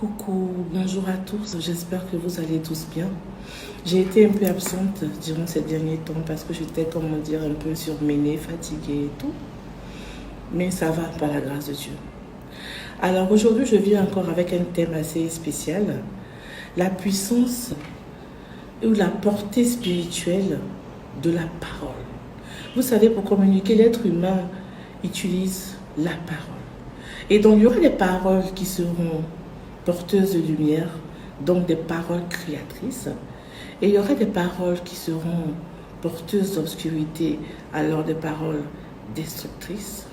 Coucou, bonjour à tous, j'espère que vous allez tous bien. J'ai été un peu absente durant ces derniers temps parce que j'étais, comment dire, un peu surmenée, fatiguée et tout. Mais ça va par la grâce de Dieu. Alors aujourd'hui, je viens encore avec un thème assez spécial. La puissance ou la portée spirituelle de la parole. Vous savez, pour communiquer, l'être humain utilise la parole. Et donc, il y aura des paroles qui seront porteuses de lumière, donc des paroles créatrices. Et il y aura des paroles qui seront porteuses d'obscurité, alors des paroles destructrices.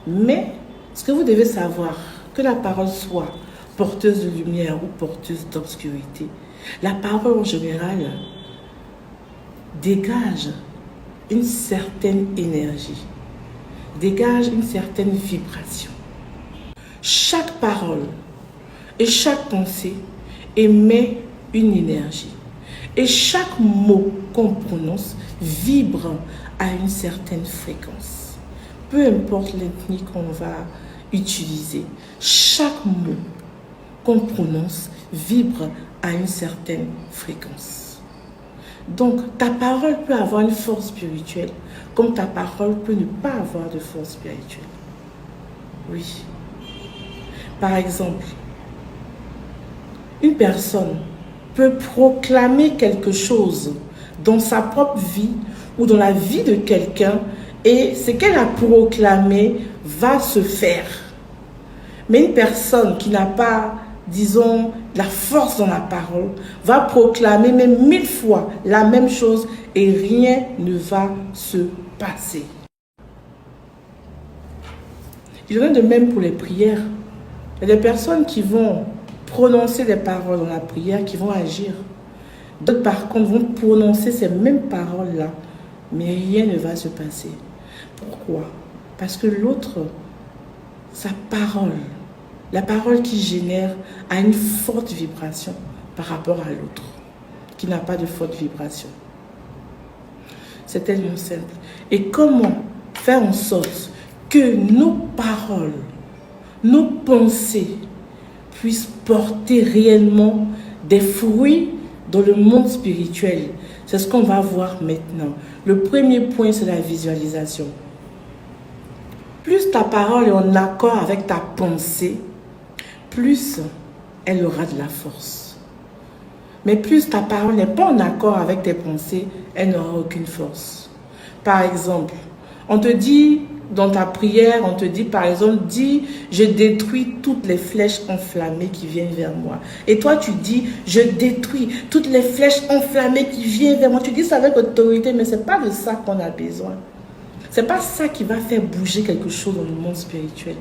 Mais ce que vous devez savoir, que la parole soit porteuse de lumière ou porteuse d'obscurité, la parole en général dégage une certaine énergie, dégage une certaine vibration. Chaque parole et chaque pensée émet une énergie. Et chaque mot qu'on prononce vibre à une certaine fréquence. Peu importe l'ethnie qu'on va utiliser, chaque mot qu'on prononce vibre à une certaine fréquence. Donc, ta parole peut avoir une force spirituelle, comme ta parole peut ne pas avoir de force spirituelle. Oui. Par exemple, une personne peut proclamer quelque chose dans sa propre vie ou dans la vie de quelqu'un et ce qu'elle a proclamé va se faire. Mais une personne qui n'a pas, disons, la force dans la parole va proclamer même 1000 fois la même chose et rien ne va se passer. Il en est de même pour les prières. Il y a des personnes qui vont prononcer des paroles dans la prière, qui vont agir. D'autres, par contre, vont prononcer ces mêmes paroles-là, mais rien ne va se passer. Pourquoi? Parce que l'autre, sa parole, la parole qu'il génère, a une forte vibration par rapport à l'autre, qui n'a pas de forte vibration. C'est tellement simple. Et comment faire en sorte que nos paroles, nos pensées puissent porter réellement des fruits dans le monde spirituel. C'est ce qu'on va voir maintenant. Le premier point, c'est la visualisation. Plus ta parole est en accord avec ta pensée, plus elle aura de la force. Mais plus ta parole n'est pas en accord avec tes pensées, elle n'aura aucune force. Par exemple, on te dit dans ta prière, on te dit par exemple, dis, je détruis toutes les flèches enflammées qui viennent vers moi. Et toi tu dis, je détruis toutes les flèches enflammées qui viennent vers moi. Tu dis ça avec autorité, mais ce n'est pas de ça qu'on a besoin. Ce n'est pas ça qui va faire bouger quelque chose dans le monde spirituel.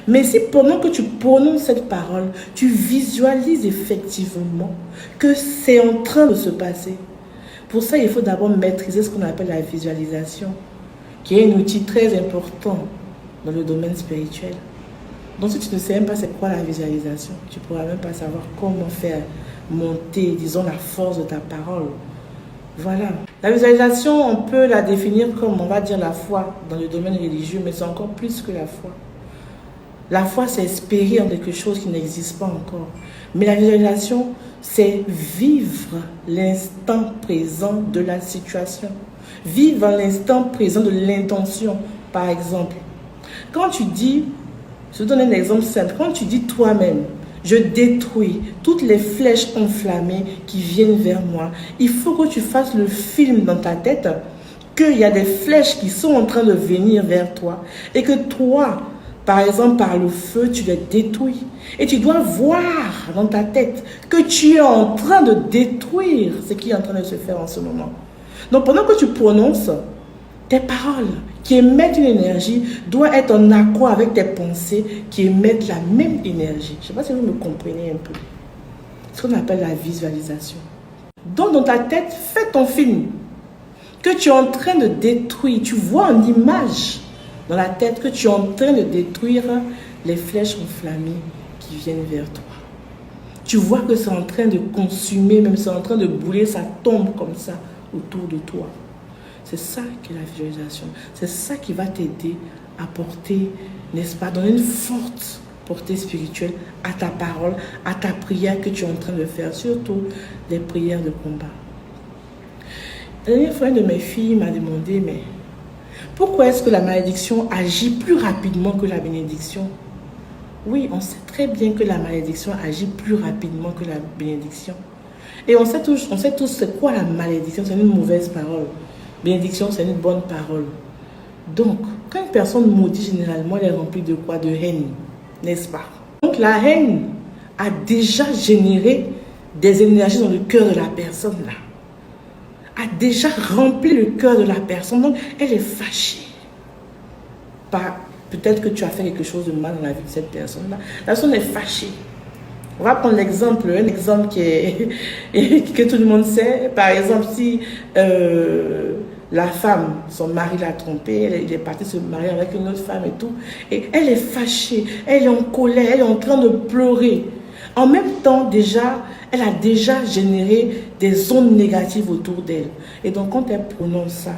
Mais si pendant que tu prononces cette parole, tu visualises effectivement que c'est en train de se passer. Pour ça, il faut d'abord maîtriser ce qu'on appelle la visualisation, qui est un outil très important dans le domaine spirituel. Donc si tu ne sais même pas c'est quoi la visualisation, tu ne pourras même pas savoir comment faire monter, disons, la force de ta parole. Voilà. La visualisation, on peut la définir comme, on va dire, la foi dans le domaine religieux, mais c'est encore plus que la foi. La foi, c'est espérer en quelque chose qui n'existe pas encore. Mais la visualisation, c'est vivre l'instant présent de la situation. Vivre l'instant présent de l'intention, par exemple. Quand tu dis, je te donne un exemple simple, quand tu dis toi-même, je détruis toutes les flèches enflammées qui viennent vers moi, il faut que tu fasses le film dans ta tête qu'il y a des flèches qui sont en train de venir vers toi et que toi, par exemple, par le feu, tu les détruis. Et tu dois voir dans ta tête que tu es en train de détruire ce qui est en train de se faire en ce moment. Donc, pendant que tu prononces, tes paroles qui émettent une énergie doivent être en accord avec tes pensées qui émettent la même énergie. Je ne sais pas si vous me comprenez un peu. C'est ce qu'on appelle la visualisation. Donc, dans ta tête, fais ton film que tu es en train de détruire. Tu vois en image dans la tête que tu es en train de détruire les flèches enflammées qui viennent vers toi. Tu vois que c'est en train de consumer, même c'est en train de brûler, ça tombe comme ça autour de toi. C'est ça qui est la visualisation. C'est ça qui va t'aider à porter, n'est-ce pas, donner une forte portée spirituelle à ta parole, à ta prière que tu es en train de faire, surtout les prières de combat. La dernière fois, une de mes filles m'a demandé, mais pourquoi est-ce que la malédiction agit plus rapidement que la bénédiction? Oui, on sait très bien que la malédiction agit plus rapidement que la bénédiction. Et on sait tous c'est quoi la malédiction, c'est une mauvaise parole. Bénédiction, c'est une bonne parole. Donc, quand une personne maudit, généralement, elle est remplie de quoi? De haine, n'est-ce pas? Donc, la haine a déjà généré des énergies dans le cœur de la personne, là. A déjà rempli le cœur de la personne. Donc, elle est fâchée. Peut-être que tu as fait quelque chose de mal dans la vie de cette personne-là. La personne est fâchée. On va prendre l'exemple, un exemple que tout le monde sait. Par exemple, si la femme, son mari l'a trompée, il est parti se marier avec une autre femme et tout, et elle est fâchée, elle est en colère, elle est en train de pleurer. En même temps, déjà, elle a déjà généré des ondes négatives autour d'elle. Et donc, quand elle prononce ça,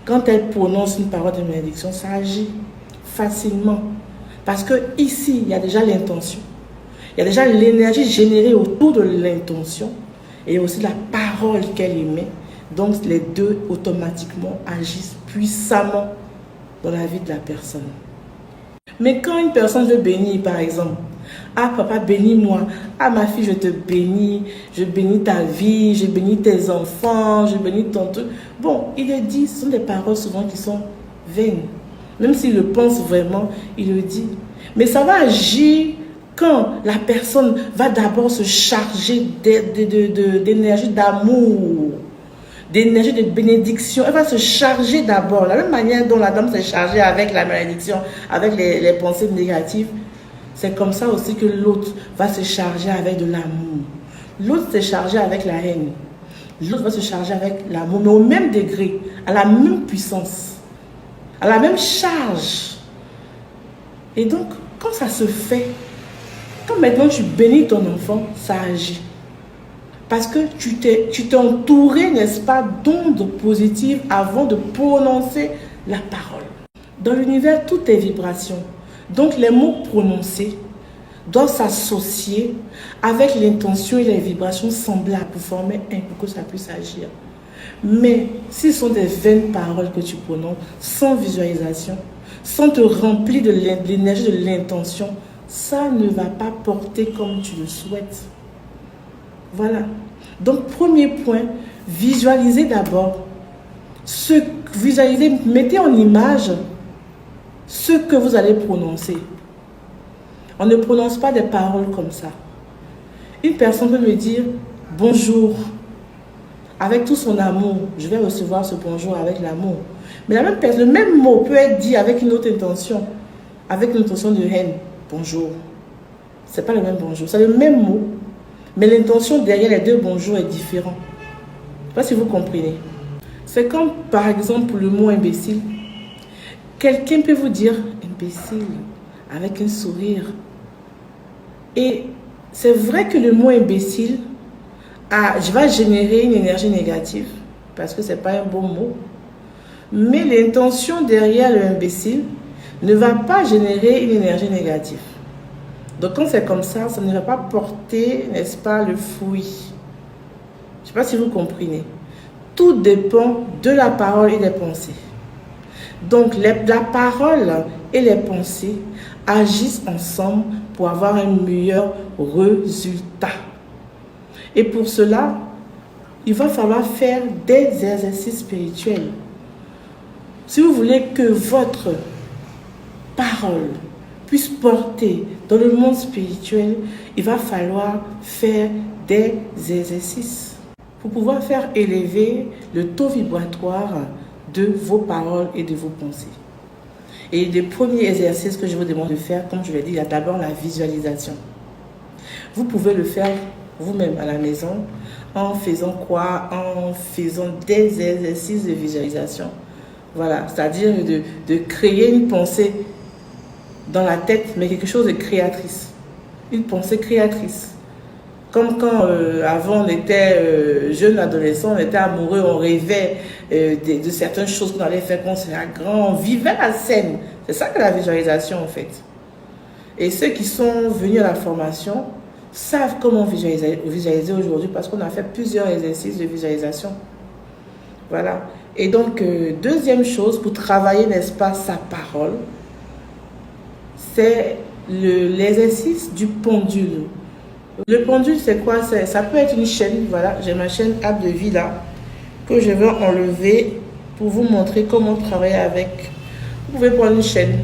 quand elle prononce une parole de malédiction, ça agit facilement. Parce que ici, il y a déjà l'intention. Il y a déjà l'énergie générée autour de l'intention et aussi la parole qu'elle émet. Donc, les deux automatiquement agissent puissamment dans la vie de la personne. Mais quand une personne veut bénir, par exemple, ah papa, bénis-moi. Ah ma fille, je te bénis. Je bénis ta vie. Je bénis tes enfants. Je bénis ton truc. Bon, il est dit, ce sont des paroles souvent qui sont vaines. Même s'il le pense vraiment, il le dit. Mais ça va agir quand la personne va d'abord se charger d'énergie d'amour, d'énergie de bénédiction. Elle va se charger d'abord. La même manière dont la dame s'est chargée avec la malédiction, avec les pensées négatives, c'est comme ça aussi que l'autre va se charger avec de l'amour. L'autre s'est chargé avec la haine. L'autre va se charger avec l'amour, mais au même degré, à la même puissance, à la même charge. Et donc, quand ça se fait, quand maintenant tu bénis ton enfant, ça agit. Parce que tu t'es entouré, n'est-ce pas, d'ondes positives avant de prononcer la parole. Dans l'univers, tout est vibration. Donc les mots prononcés doivent s'associer avec l'intention et les vibrations semblables pour former un pour que ça puisse agir. Mais si ce sont des vaines paroles que tu prononces, sans visualisation, sans te remplir de l'énergie de l'intention, ça ne va pas porter comme tu le souhaites. Voilà. Donc, premier point, visualisez d'abord. Visualisez, mettez en image ce que vous allez prononcer. On ne prononce pas des paroles comme ça. Une personne peut me dire bonjour. Avec tout son amour, je vais recevoir ce bonjour avec l'amour. Mais la même personne, le même mot peut être dit avec une autre intention, avec une intention de haine. Bonjour. Ce n'est pas le même bonjour, c'est le même mot. Mais l'intention derrière les deux bonjours est différente. Je ne sais pas si vous comprenez. C'est comme par exemple le mot imbécile. Quelqu'un peut vous dire imbécile avec un sourire. Et c'est vrai que le mot imbécile va générer une énergie négative parce que ce n'est pas un bon mot. Mais l'intention derrière le imbécile ne va pas générer une énergie négative. Donc quand c'est comme ça ne va pas porter, n'est-ce pas, le fruit. Je ne sais pas si vous comprenez. Tout dépend de la parole et des pensées. Donc la parole et les pensées agissent ensemble pour avoir un meilleur résultat. Et pour cela, il va falloir faire des exercices spirituels. Si vous voulez que votre parole puisse porter dans le monde spirituel, il va falloir faire des exercices pour pouvoir faire élever le taux vibratoire de vos paroles et de vos pensées. Et le premier exercice que je vous demande de faire, comme je l'ai dit, il y a d'abord la visualisation. Vous pouvez le faire vous-même à la maison en faisant quoi? En faisant des exercices de visualisation. Voilà, c'est-à-dire de créer une pensée dans la tête, mais quelque chose de créatrice. Une pensée créatrice. Comme quand avant on était jeune adolescent, on était amoureux, on rêvait de certaines choses qu'on allait faire quand on serait grand, on vivait la scène. C'est ça que la visualisation en fait. Et ceux qui sont venus à la formation savent comment visualiser aujourd'hui parce qu'on a fait plusieurs exercices de visualisation. Voilà. Et donc, deuxième chose, pour travailler, n'est-ce pas, sa parole, c'est l'exercice du pendule. Le pendule, c'est quoi? Ça peut être une chaîne. Voilà, j'ai ma chaîne App de vie là, que je vais enlever pour vous montrer comment travailler avec. Vous pouvez prendre une chaîne,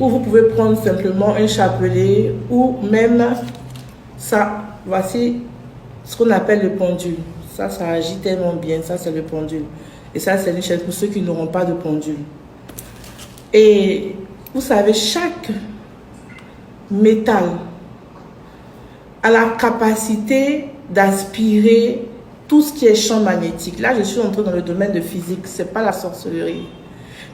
ou vous pouvez prendre simplement un chapelet, ou même ça. Voici ce qu'on appelle le pendule. Ça agit tellement bien. Ça, c'est le pendule. Et ça, c'est une chaîne pour ceux qui n'auront pas de pendule. Et vous savez, chaque métal a la capacité d'aspirer tout ce qui est champ magnétique. Là, je suis entrée dans le domaine de physique. Ce n'est pas la sorcellerie.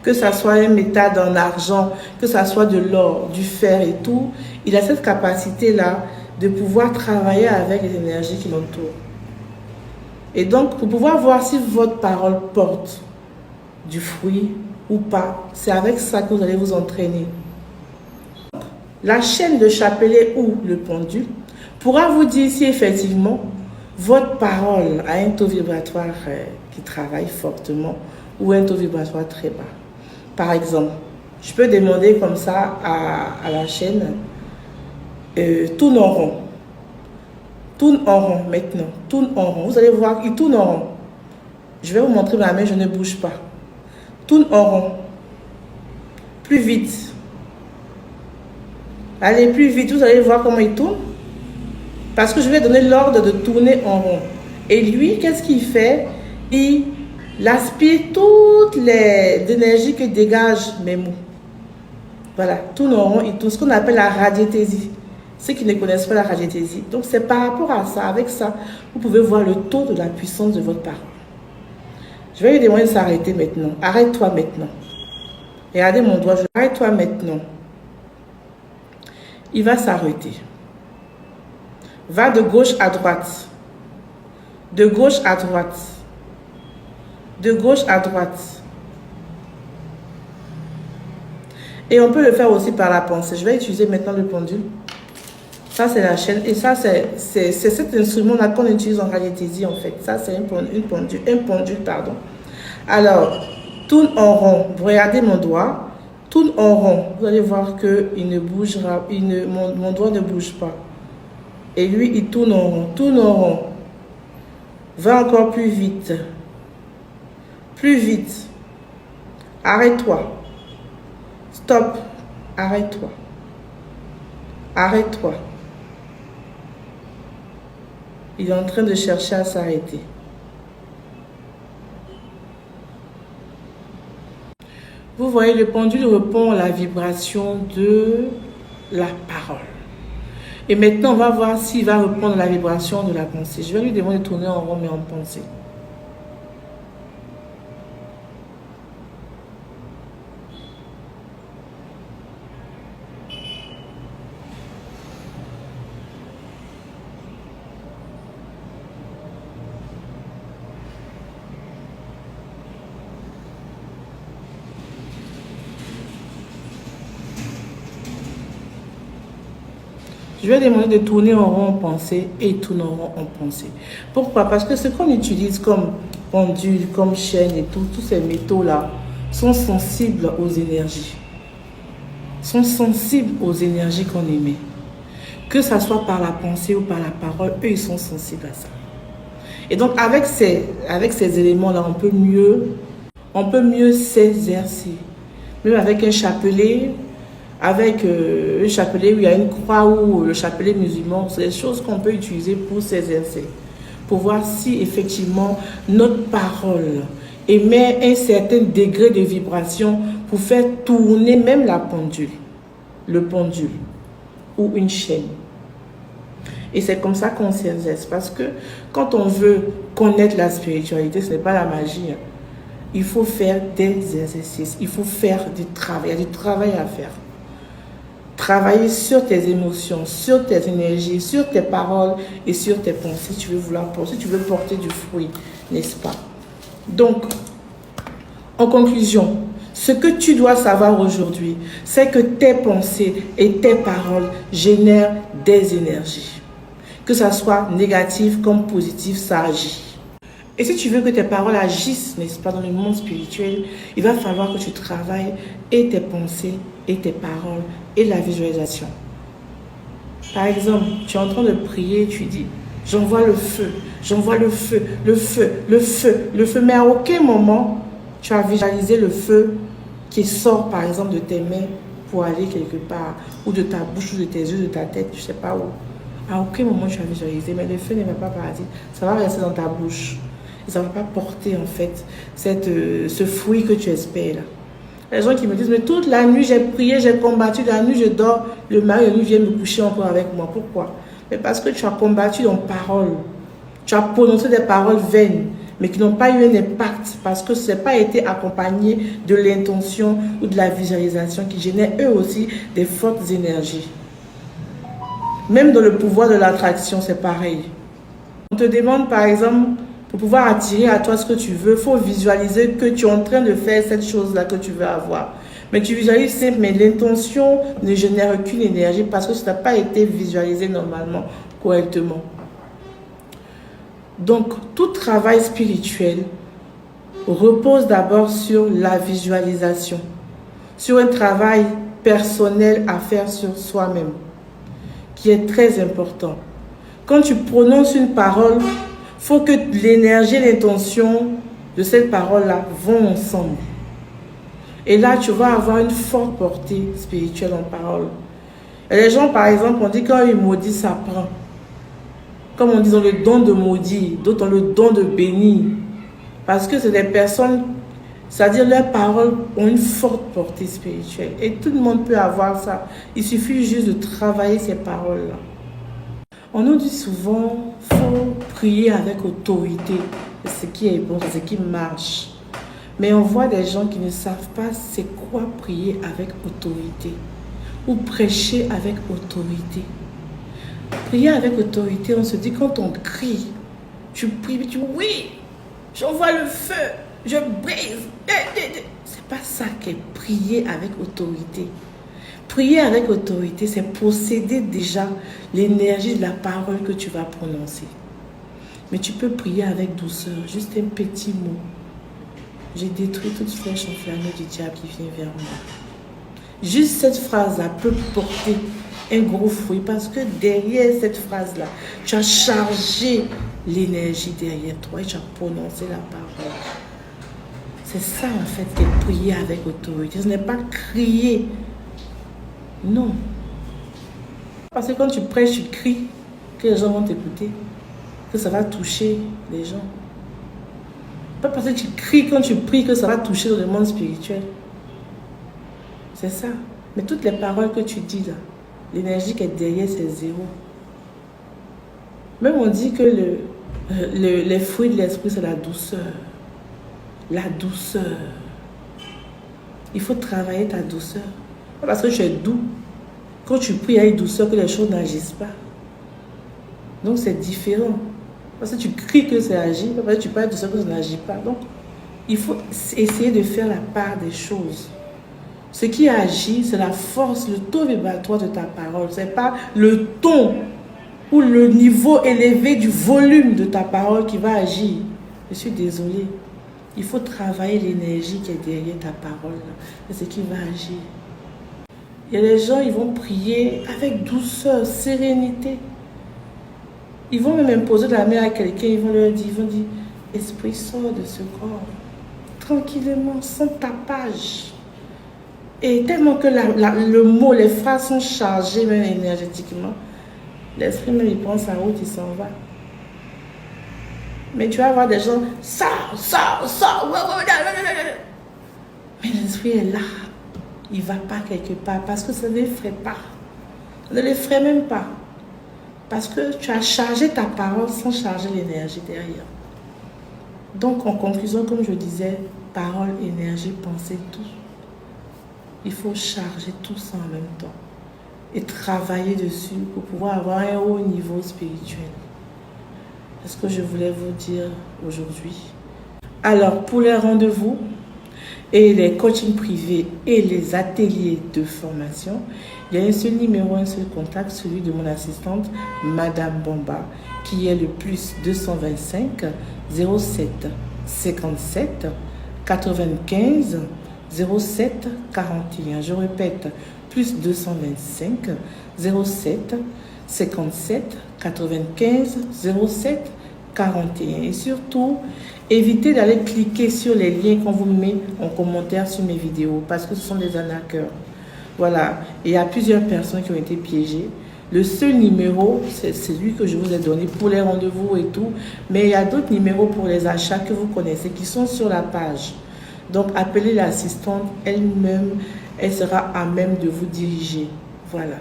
Que ça soit un métal en argent, que ça soit de l'or, du fer et tout, il a cette capacité-là de pouvoir travailler avec les énergies qui l'entourent. Et donc, pour pouvoir voir si votre parole porte du fruit ou pas, c'est avec ça que vous allez vous entraîner. La chaîne de chapelet ou le pendule pourra vous dire si effectivement votre parole a un taux vibratoire qui travaille fortement ou un taux vibratoire très bas. Par exemple, je peux demander comme ça à la chaîne, tourne en rond. Tourne en rond maintenant, tourne en rond. Vous allez voir, il tourne en rond. Je vais vous montrer ma main, je ne bouge pas. Tourne en rond. Plus vite. Allez, plus vite, vous allez voir comment il tourne. Parce que je vais donner l'ordre de tourner en rond. Et lui, qu'est-ce qu'il fait? Il aspire toutes les énergies que dégagent mes mots. Voilà, tourne en rond, il tourne ce qu'on appelle la radiesthésie. Ceux qui ne connaissent pas la radiesthésie. Donc, c'est par rapport à ça, avec ça, vous pouvez voir le taux de la puissance de votre parole. Je vais lui demander de s'arrêter maintenant. Arrête-toi maintenant. Regardez mon doigt, arrête-toi maintenant. Il va s'arrêter. Va de gauche à droite. De gauche à droite. De gauche à droite. Et on peut le faire aussi par la pensée. Je vais utiliser maintenant le pendule. Ça, c'est la chaîne. Et ça, c'est cet instrument-là qu'on utilise en radiesthésie, en fait. Ça, c'est un pendule, pardon. Alors, tourne en rond. Vous regardez mon doigt. Tourne en rond. Vous allez voir qu'il ne bougera. Mon doigt ne bouge pas. Et lui, il tourne en rond. Tourne en rond. Va encore plus vite. Plus vite. Arrête-toi. Stop. Arrête-toi. Arrête-toi. Il est en train de chercher à s'arrêter. Vous voyez, le pendule répond à la vibration de la parole. Et maintenant, on va voir s'il va répondre à la vibration de la pensée. Je vais lui demander de tourner en rond, mais en pensée. Je vais demander de tourner en rond en pensée et tourner en rond en pensée. Pourquoi? Parce que ce qu'on utilise comme pendule, comme chaîne et tout, tous ces métaux-là sont sensibles aux énergies. Sont sensibles aux énergies qu'on émet. Que ça soit par la pensée ou par la parole, eux, ils sont sensibles à ça. Et donc, avec ces éléments-là, on peut mieux s'exercer. Même avec un chapelet, avec le chapelet où il y a une croix ou le chapelet musulman, c'est des choses qu'on peut utiliser pour s'exercer, pour voir si effectivement notre parole émet un certain degré de vibration pour faire tourner même la pendule, le pendule ou une chaîne. Et c'est comme ça qu'on s'exerce, parce que quand on veut connaître la spiritualité, ce n'est pas la magie. Il faut faire des exercices, il faut faire du travail, il y a du travail à faire. Travailler sur tes émotions, sur tes énergies, sur tes paroles et sur tes pensées. Tu veux vouloir penser, tu veux porter du fruit, n'est-ce pas? Donc, en conclusion, Ce que tu dois savoir aujourd'hui, c'est que tes pensées et tes paroles génèrent des énergies. Que ça soit négatif comme positif, ça agit. Et si tu veux que tes paroles agissent, n'est-ce pas, dans le monde spirituel, il va falloir que tu travailles et tes pensées et tes paroles et la visualisation. Par exemple, tu es en train de prier, tu dis, j'envoie le feu, j'envoie le feu, le feu, le feu, le feu. Mais à aucun moment, tu as visualisé le feu qui sort, par exemple, de tes mains pour aller quelque part, ou de ta bouche, ou de tes yeux, de ta tête, je ne sais pas où. À aucun moment, tu as visualisé, mais le feu ne va pas partir. Ça va rester dans ta bouche. Et ça ne va pas porter, en fait, ce fruit que tu espères, là. Les gens qui me disent, mais toute la nuit, j'ai prié, j'ai combattu, la nuit, je dors, le mari de nuit vient me coucher encore avec moi. Pourquoi? Mais parce que tu as combattu dans parole. Tu as prononcé des paroles vaines, mais qui n'ont pas eu un impact, parce que ce n'est pas été accompagné de l'intention ou de la visualisation qui génère eux aussi des fortes énergies. Même dans le pouvoir de l'attraction, c'est pareil. On te demande, par exemple, pour pouvoir attirer à toi ce que tu veux, il faut visualiser que tu es en train de faire cette chose-là que tu veux avoir. Mais tu visualises simple, mais l'intention ne génère aucune énergie parce que ça n'a pas été visualisé normalement, correctement. Donc, tout travail spirituel repose d'abord sur la visualisation, sur un travail personnel à faire sur soi-même, qui est très important. Quand tu prononces une parole, il faut que l'énergie et l'intention de cette parole-là vont ensemble. Et là, tu vas avoir une forte portée spirituelle en parole. Et les gens, par exemple, on dit quand ils maudissent, ça prend. Comme on dit, ils ont le don de maudire, d'autres ont le don de bénir. Parce que c'est des personnes, c'est-à-dire leurs paroles ont une forte portée spirituelle. Et tout le monde peut avoir ça. Il suffit juste de travailler ces paroles-là. On nous dit souvent, il faut prier avec autorité. C'est ce qui est bon, c'est ce qui marche. Mais on voit des gens qui ne savent pas c'est quoi prier avec autorité. Ou prêcher avec autorité. Prier avec autorité, on se dit quand on crie, tu pries, tu dis oui, j'envoie le feu, je brise. C'est pas ça qu'est prier avec autorité. Prier avec autorité, c'est posséder déjà l'énergie de la parole que tu vas prononcer. Mais tu peux prier avec douceur, juste un petit mot. J'ai détruit toute flèche enflammée du diable qui vient vers moi. Juste cette phrase-là peut porter un gros fruit parce que derrière cette phrase-là, tu as chargé l'énergie derrière toi et tu as prononcé la parole. C'est ça en fait que prier avec autorité. Ce n'est pas crier. Non. Parce que quand tu prêches, tu cries, que les gens vont t'écouter, que ça va toucher les gens. Pas parce que tu cries quand tu pries que ça va toucher dans le monde spirituel. C'est ça. Mais toutes les paroles que tu dis là, l'énergie qui est derrière, c'est zéro. Même on dit que les fruits de l'esprit, c'est la douceur. La douceur. Il faut travailler ta douceur. Pas parce que tu es doux. Quand tu pries avec douceur, que les choses n'agissent pas. Donc c'est différent. Parce que tu cries que ça agit, parce que tu parles de ça que ça n'agit pas. Donc, il faut essayer de faire la part des choses. Ce qui agit, c'est la force, le taux vibratoire de ta parole. Ce n'est pas le ton ou le niveau élevé du volume de ta parole qui va agir. Je suis désolée. Il faut travailler l'énergie qui est derrière ta parole. C'est ce qui va agir. Il y a des gens, ils vont prier avec douceur, sérénité. Ils vont même imposer la main à quelqu'un, ils vont dire, esprit, sort de ce corps, tranquillement, sans tapage. Et tellement que le mot, les phrases sont chargées même énergétiquement, l'esprit même, il prend sa route, il s'en va. Mais tu vas voir des gens, sors. Mais l'esprit est là, il ne va pas quelque part, parce que ça ne l'effraie pas. Ça ne l'effraie même pas. Parce que tu as chargé ta parole sans charger l'énergie derrière. Donc, en conclusion, comme je disais, parole, énergie, pensée, tout. Il faut charger tout ça en même temps. Et travailler dessus pour pouvoir avoir un haut niveau spirituel. C'est ce que je voulais vous dire aujourd'hui. Alors, pour les rendez-vous, et les coachings privés et les ateliers de formation, il y a un seul numéro, un seul contact, celui de mon assistante, Madame Bomba, qui est le plus 225 07 57 95 07 41. Je répète, plus 225 07 57 95 07 41. Et surtout, évitez d'aller cliquer sur les liens qu'on vous met en commentaire sur mes vidéos parce que ce sont des arnaqueurs. Voilà, et il y a plusieurs personnes qui ont été piégées. Le seul numéro, c'est celui que je vous ai donné pour les rendez-vous et tout. Mais il y a d'autres numéros pour les achats que vous connaissez qui sont sur la page. Donc, appelez l'assistante elle-même. Elle sera à même de vous diriger. Voilà.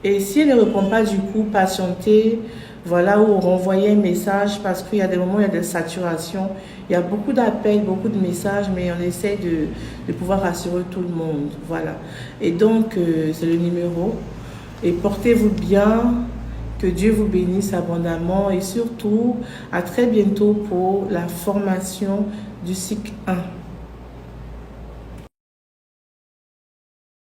Et si elle ne répond pas du coup, patientez. Voilà, ou renvoyez un message parce qu'il y a des moments où il y a des saturations. Il y a beaucoup d'appels, beaucoup de messages, mais on essaie de pouvoir rassurer tout le monde. Voilà. Et donc, c'est le numéro. Et portez-vous bien, que Dieu vous bénisse abondamment et surtout, à très bientôt pour la formation du cycle 1.